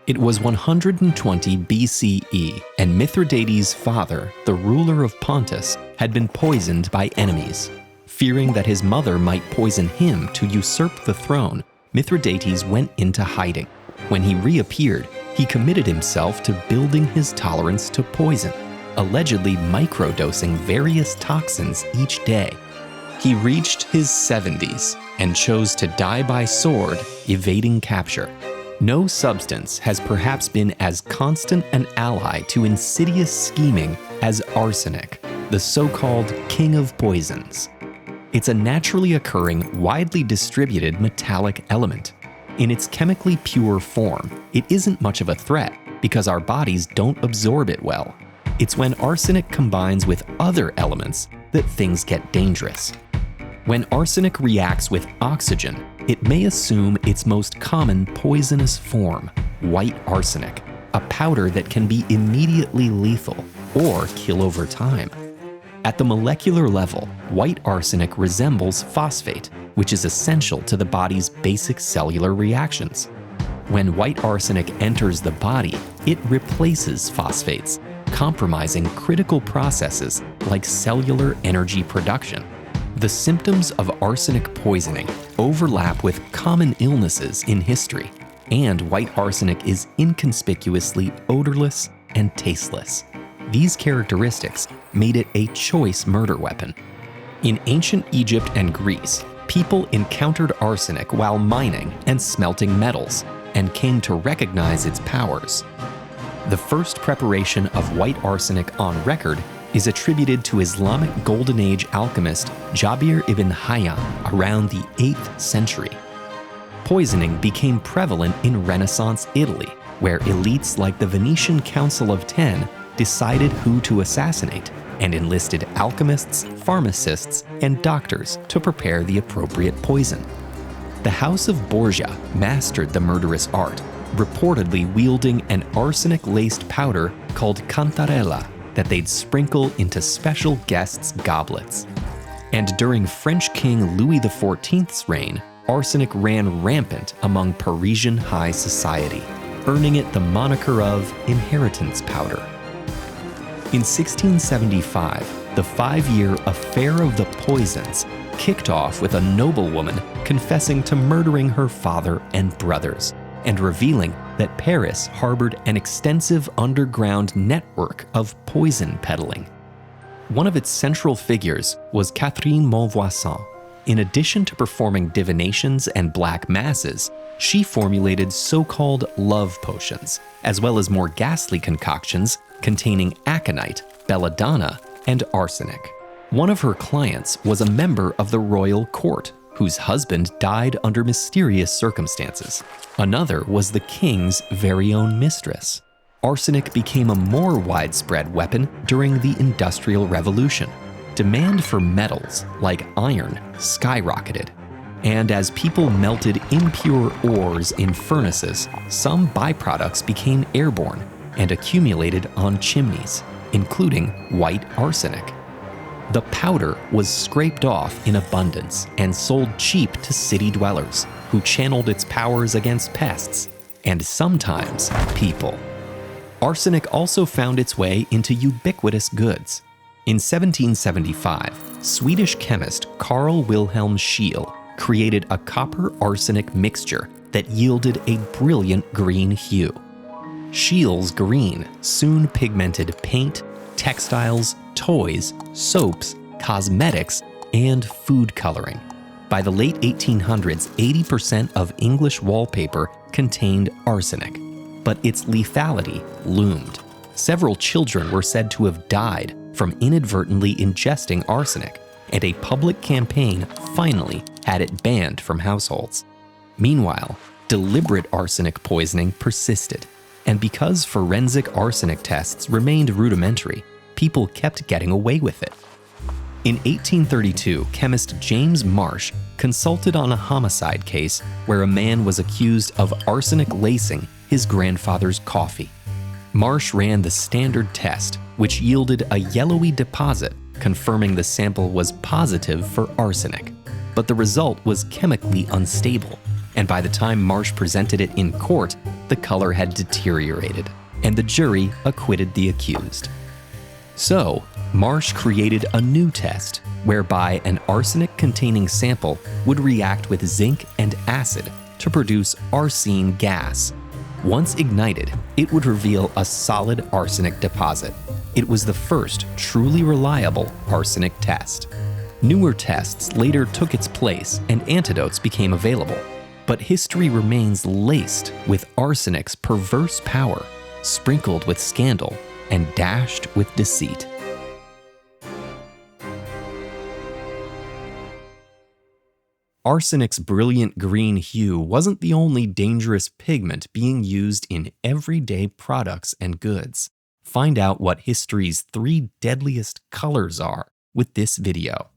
It was 120 BCE, and Mithridates' father, the ruler of Pontus, had been poisoned by enemies. Fearing that his mother might poison him to usurp the throne, Mithridates went into hiding. When he reappeared, he committed himself to building his tolerance to poison, allegedly microdosing various toxins each day. He reached his 70s and chose to die by sword, evading capture. No substance has perhaps been as constant an ally to insidious scheming as arsenic, the so-called king of poisons. It's a naturally occurring, widely distributed metallic element. In its chemically pure form, it isn't much of a threat because our bodies don't absorb it well. It's when arsenic combines with other elements that things get dangerous. When arsenic reacts with oxygen, it may assume its most common poisonous form, white arsenic, a powder that can be immediately lethal or kill over time. At the molecular level, white arsenic resembles phosphate, which is essential to the body's basic cellular reactions. When white arsenic enters the body, it replaces phosphates, compromising critical processes like cellular energy production. The symptoms of arsenic poisoning overlap with common illnesses in history, and white arsenic is inconspicuously odorless and tasteless. These characteristics made it a choice murder weapon. In ancient Egypt and Greece, people encountered arsenic while mining and smelting metals, and came to recognize its powers. The first preparation of white arsenic on record is attributed to Islamic Golden Age alchemist Jabir ibn Hayyan around the 8th century. Poisoning became prevalent in Renaissance Italy, where elites like the Venetian Council of Ten decided who to assassinate and enlisted alchemists, pharmacists, and doctors to prepare the appropriate poison. The House of Borgia mastered the murderous art, reportedly wielding an arsenic-laced powder called cantarella that they'd sprinkle into special guests' goblets. And during French King Louis XIV's reign, arsenic ran rampant among Parisian high society, earning it the moniker of inheritance powder. In 1675, the 5-year Affair of the Poisons kicked off with a noblewoman confessing to murdering her father and brothers, and revealing that Paris harbored an extensive underground network of poison peddling. One of its central figures was Catherine Montvoisin. In addition to performing divinations and black masses, she formulated so-called love potions, as well as more ghastly concoctions containing aconite, belladonna, and arsenic. One of her clients was a member of the royal court, whose husband died under mysterious circumstances. Another was the king's very own mistress. Arsenic became a more widespread weapon during the Industrial Revolution. Demand for metals, like iron, skyrocketed. And as people melted impure ores in furnaces, some byproducts became airborne and accumulated on chimneys, including white arsenic. The powder was scraped off in abundance and sold cheap to city dwellers, who channeled its powers against pests, and sometimes people. Arsenic also found its way into ubiquitous goods. In 1775, Swedish chemist Carl Wilhelm Scheele created a copper-arsenic mixture that yielded a brilliant green hue. Scheele's green soon pigmented paint, textiles, toys, soaps, cosmetics, and food coloring. By the late 1800s, 80% of English wallpaper contained arsenic, but its lethality loomed. Several children were said to have died from inadvertently ingesting arsenic, and a public campaign finally had it banned from households. Meanwhile, deliberate arsenic poisoning persisted, and because forensic arsenic tests remained rudimentary, people kept getting away with it. In 1832, chemist James Marsh consulted on a homicide case where a man was accused of arsenic lacing his grandfather's coffee. Marsh ran the standard test, which yielded a yellowy deposit, confirming the sample was positive for arsenic. But the result was chemically unstable, and by the time Marsh presented it in court, the color had deteriorated, and the jury acquitted the accused. So, Marsh created a new test whereby an arsenic-containing sample would react with zinc and acid to produce arsine gas. Once ignited, it would reveal a solid arsenic deposit. It was the first truly reliable arsenic test. Newer tests later took its place and antidotes became available, but history remains laced with arsenic's perverse power, sprinkled with scandal and dashed with deceit. Arsenic's brilliant green hue wasn't the only dangerous pigment being used in everyday products and goods. Find out what history's 3 deadliest colors are with this video.